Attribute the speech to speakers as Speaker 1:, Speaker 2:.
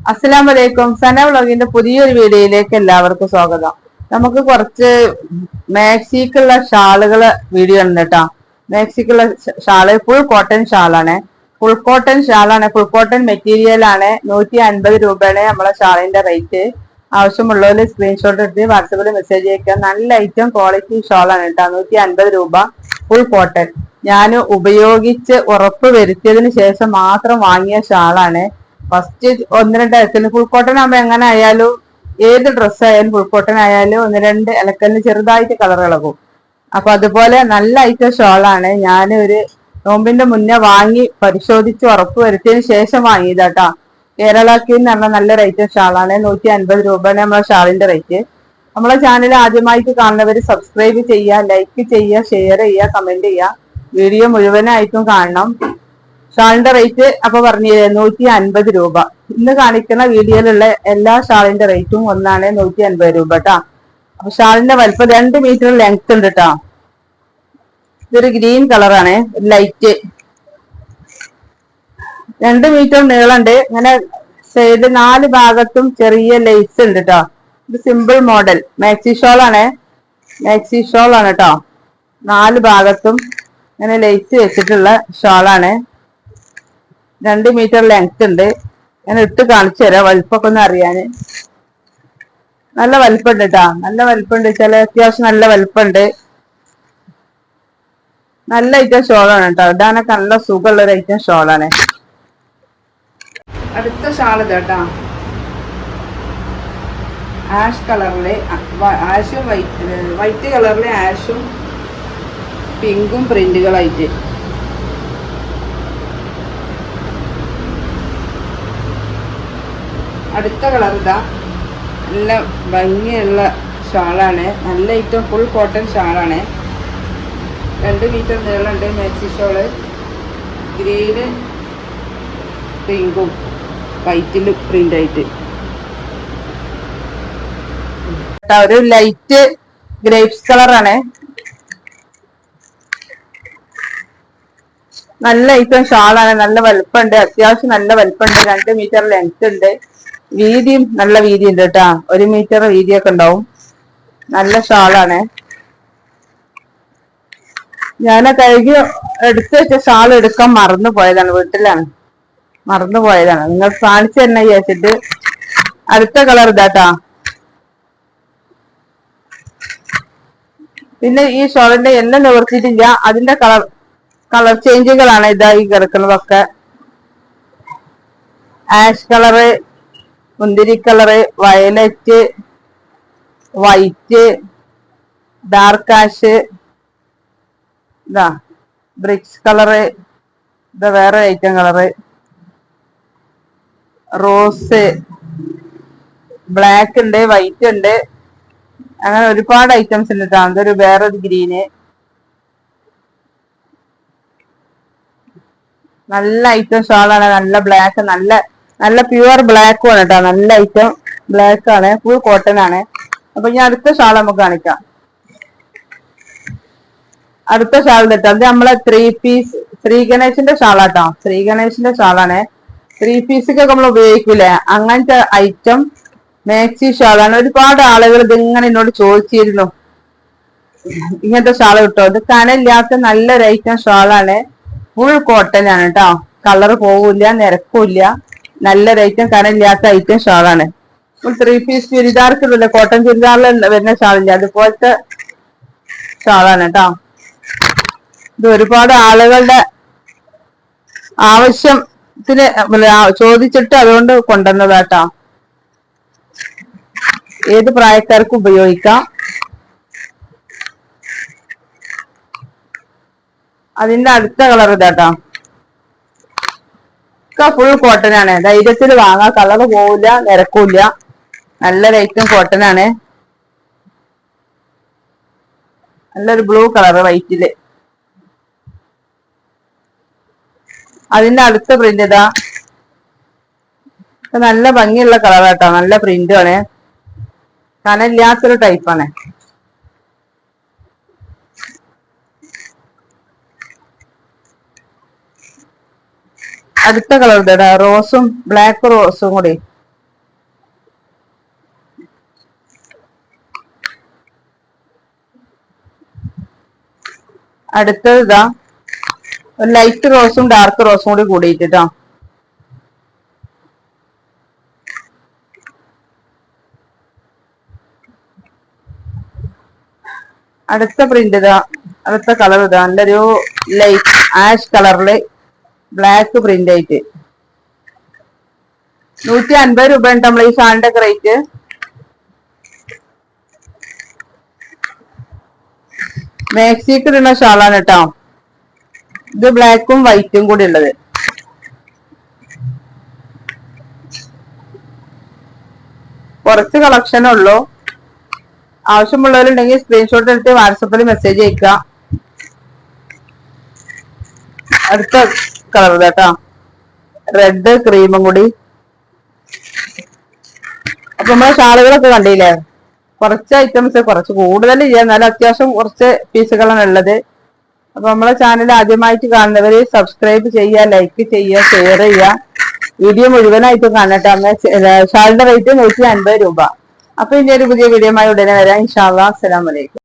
Speaker 1: അസ്സലാമു അലൈക്കും. സന വ്ളോഗിന്റെ പുതിയൊരു വീഡിയോയിലേക്ക് എല്ലാവർക്കും സ്വാഗതം. നമുക്ക് കുറച്ച് മാക്സിക്കുള്ള ഷാളുകള് വീഡിയോ ഉണ്ട് കേട്ടോ. മാക്സിക്കുള്ള ഷാള് ഫുൾ കോട്ടൺ ഷാളാണ്. ഫുൾ കോട്ടൺ മെറ്റീരിയൽ ആണ്. 150 രൂപയാണ് നമ്മളെ ഷാളിന്റെ റേറ്റ്. ആവശ്യമുള്ളവര് സ്ക്രീൻഷോട്ട് എടുത്ത് വാട്സപ്പിൽ മെസ്സേജ് അയക്കാം. നല്ല ഐറ്റം ക്വാളിറ്റി ഷാളാണ് കേട്ടോ. 150 രൂപ ഫുൾ കോട്ടൺ. ഞാൻ ഉപയോഗിച്ച് ഉറപ്പ് വരുത്തിയതിന് ശേഷം മാത്രം വാങ്ങിയ ഷാളാണ്. ഫസ്റ്റ് ഒന്ന് രണ്ട് അലക്കലിന് ഫുൾ കോട്ടൺ ആകുമ്പോ എങ്ങനെ ആയാലും ഏത് ഡ്രസ്സ് ആയാലും ഫുൾ കോട്ടൺ ആയാലും ഒന്ന് രണ്ട് അലക്കലിന് ചെറുതായിട്ട് കളർ ഇളകും. അപ്പൊ അതുപോലെ നല്ല ഐറ്റം ഷോളാണ്. ഞാൻ ഒരു നോമ്പിന്റെ മുന്നേ വാങ്ങി പരിശോധിച്ച് ഉറപ്പ് വരുത്തിയതിന് ശേഷം വാങ്ങിയതാട്ടാ. കേരളാക്കി എന്ന് പറഞ്ഞ നല്ലൊരു ഐറ്റം ഷാളാണ്. 150 രൂപയാണ് നമ്മളെ ഷാളിന്റെ റേറ്റ്. നമ്മളെ ചാനൽ ആദ്യമായിട്ട് കാണുന്നവർ സബ്സ്ക്രൈബ് ചെയ്യുക, ലൈക്ക് ചെയ്യുക, ഷെയർ ചെയ്യുക, കമന്റ് ചെയ്യുക. വീഡിയോ മുഴുവനായിട്ടും കാണണം. ഷാളിന്റെ റേറ്റ് അപ്പൊ പറഞ്ഞു 150 രൂപ. ഇന്ന് കാണിക്കുന്ന വീഡിയോയിലുള്ള എല്ലാ ഷാളിന്റെ റേറ്റും ഒന്നാണ്, 150 രൂപ കേട്ടാ. അപ്പൊ ഷാളിന്റെ വലിപ്പം 2 മീറ്റർ ലെങ്ത് ഉണ്ട് കേട്ടോ. ഇതൊരു ഗ്രീൻ കളറാണ്, ലൈറ്റ് 2 മീറ്റർ നീളമുണ്ട്. ഇങ്ങനെ സൈഡ് 4 ഭാഗത്തും ചെറിയ ലേസ് ഉണ്ട് കേട്ടോ. ഇത് സിമ്പിൾ മോഡൽ മാക്സി ഷോൾ ആണ് കേട്ടോ. 4 ഭാഗത്തും ഇങ്ങനെ ലേസ് വെച്ചിട്ടുള്ള ഷോളാണ്. 2 മീറ്റർ ലെങ്ത് ഉണ്ട്. ഞാൻ ഇട്ട് കാണിച്ചു തരാം വലിപ്പൊക്കെ ഒന്ന് അറിയാന്. നല്ല വലിപ്പമുണ്ട് കേട്ടാ. നല്ല വലിപ്പമുണ്ട് വെച്ചാൽ അത്യാവശ്യം നല്ല വലിപ്പമുണ്ട്. നല്ല ഐറ്റം ഷോളാണ് കേട്ടോ. ഇടാനൊക്കെ നല്ല സുഖമുള്ള ഒരു ഐറ്റം ഷോളാണ്. അടുത്ത ഷാൾ ഇതാട്ടാ. ആഷ് കളറില് ആഷും വൈറ്റ് കളറിലെ ആഷും പിങ്കും പ്രിന്റുകളായിട്ട്. അടുത്ത കളർ ഇതാ. നല്ല ഭംഗിയുള്ള ഷാളാണ്. നല്ല ഐറ്റം ഫുൾ കോട്ടൺ ഷാളാണ്. 2 മീറ്റർ നീളമുണ്ട്. മാക്സി ഷോള് ഗ്രീന് പിങ്കും വൈറ്റിൽ പ്രിന്റ് ആയിട്ട്. ഒരു ലൈറ്റ് ഗ്രേപ്സ് കളറാണ്. നല്ല ഐറ്റം ഷാളാണ്. നല്ല വലുപ്പമുണ്ട്. അത്യാവശ്യം നല്ല വലുപ്പമുണ്ട്. 2 മീറ്റർ ലെങ്ത് ഉണ്ട്. വീതിയും നല്ല വീതി ഉണ്ട് കേട്ടാ. 1 മീറ്റർ വീതിയൊക്കെ ഉണ്ടാവും. നല്ല ഷാളാണ്. ഞാൻ കഴുകി എടുത്ത് വെച്ച ഷാൾ എടുക്കാൻ മറന്നു പോയതാണ്. വീട്ടിലാണ് മറന്നു പോയതാണ്. നിങ്ങൾ കാണിച്ചു തന്നെ വിചാരിച്ചിട്ട്. അടുത്ത കളർ ഇതാട്ടാ. പിന്നെ ഈ ഷോളിന്റെ എല്ലാം നിവർത്തിയിട്ടില്ല. അതിന്റെ കളർ ചേഞ്ചുകളാണ് ഇതായി കിടക്കുന്നതൊക്കെ. ആഷ് കളറ്, മുന്തിരി colour, violet, white, dark ash, ഇതാ ബ്രിക്സ് കളറ്, ഇതാ വേറെ ഐറ്റം കളറ്, റോസ്, ബ്ലാക്ക് ഉണ്ട്, വൈറ്റ് ഉണ്ട്. അങ്ങനെ ഒരുപാട് ഐറ്റംസ് ഉണ്ട് കേട്ടോ. അതൊരു വേറൊരു ഗ്രീന്. നല്ല ഐറ്റം ഷാളാണ്. നല്ല ബ്ലാക്ക്, നല്ല പ്യുവർ ബ്ലാക്കും ആണ് കേട്ടോ. നല്ല ഐറ്റം ബ്ലാക്ക് ആണ്. ഫുൾ കോട്ടൺ ആണ്. അപ്പൊ ഞാൻ അടുത്ത ഷാൾ നമുക്ക് കാണിക്കാം. അടുത്ത ഷാൾ തെറ്റാം. അത് നമ്മളെ 3 പീസ് ശ്രീ ഗണേശന്റെ ഷാളാട്ടോ. ശ്രീ ഗണേശന്റെ ഷാളാണ്. 3 പീസൊക്കെ നമ്മൾ ഉപയോഗിക്കൂലേ, അങ്ങനത്തെ ഐറ്റം മാക്സി ഷാളാണ്. ഒരുപാട് ആളുകൾ ഇതിങ്ങനെ എന്നോട് ചോദിച്ചിരുന്നു ഇങ്ങനത്തെ ഷാൾ കിട്ടോ. ഇത് കനയില്ലാത്ത നല്ലൊരു ഐറ്റം ഷാളാണ്. ഫുൾ കോട്ടൺ ആണ് കേട്ടോ. കളർ പോവില്ല, നിരക്കില്ല. നല്ലൊരു ഐറ്റം കനയില്ലാത്ത ഐറ്റം ഷാളാണ്. 3 പീസ് ചുരിദാർക്കുള്ള കോട്ടൺ ചുരിദാറിൽ വരുന്ന ഷാളില്ല, അതുപോലത്തെ ഷാളാണ് കേട്ടോ. ഇത് ഒരുപാട് ആളുകളുടെ ആവശ്യത്തിന് ചോദിച്ചിട്ട് അതുകൊണ്ട് കൊണ്ടുവന്നതാട്ടോ. ഏത് പ്രായക്കാർക്കും ഉപയോഗിക്കാം. അതിന്റെ അടുത്ത കളർ ഇതാട്ടോ. ഫുൾ കോട്ടൺ ആണ്. ധൈര്യത്തിൽ വാങ്ങാം. കളർ പോവില്ല, നിരക്കൂല. നല്ലൊരു ഐറ്റം കോട്ടൺ ആണ്. നല്ലൊരു ബ്ലൂ കളർ വൈറ്റില്. അതിന്റെ അടുത്ത പ്രിന്റ് ഇതാ. നല്ല ഭംഗിയുള്ള കളറാട്ടോ. നല്ല പ്രിന്റും ആണ്. കനയില്ലാത്തൊരു ടൈപ്പാണ്. അടുത്ത കളർ ഇതാ. റോസും ബ്ലാക്ക് റോസും കൂടി അടുത്തത് ഇതാ ഒരു ലൈറ്റ് റോസും ഡാർക്ക് റോസും കൂടി കൂടിയിട്ടാ. അടുത്ത പ്രിന്റ് ഇതാ, അടുത്ത കളർ ഇതാ, നല്ലൊരു ലൈറ്റ് ആഷ് കളറില് ബ്ലാക്ക് പ്രിന്റ് ആയിട്ട് 150 രൂപ ഉണ്ട് നമ്മൾ ഈ ഷാളിന്റെ ഒക്കെ റേറ്റ്. മാക്സിക്ക് ഇടുന്ന ഷാളാണ് കേട്ടോ. ഇത് ബ്ലാക്കും വൈറ്റും കൂടി ഉള്ളത്. കുറച്ച് കളക്ഷനേ ഉള്ളൂ. ആവശ്യമുള്ളവരുണ്ടെങ്കിൽ സ്ക്രീൻഷോട്ട് എടുത്ത് വാട്സപ്പിൽ മെസ്സേജ് അയക്കുക. അടുത്ത കളർ കേട്ടോ, റെഡ് ക്രീമും കൂടി. അപ്പൊ നമ്മളെ ഷാളുകളൊക്കെ കണ്ടില്ലേ, കുറച്ച് ഐറ്റംസ്, കുറച്ച് കൂടുതലില്ല, എന്നാലും അത്യാവശ്യം കുറച്ച് പീസുകളാണ് ഉള്ളത്. അപ്പൊ നമ്മളെ ചാനൽ ആദ്യമായിട്ട് കാണുന്നവര് സബ്സ്ക്രൈബ് ചെയ്യുക, ലൈക്ക് ചെയ്യുക, ഷെയർ ചെയ്യുക. വീഡിയോ മുഴുവനായിട്ട് കാണട്ടെ. ഷാളിന്റെ റേറ്റ് 150 രൂപ. അപ്പൊ ഇനി ഒരു പുതിയ വീഡിയോയുമായി ഉടനെ വരാം. ഇൻഷാ അല്ലാഹ്. അസ്സലാമു അലൈക്കും.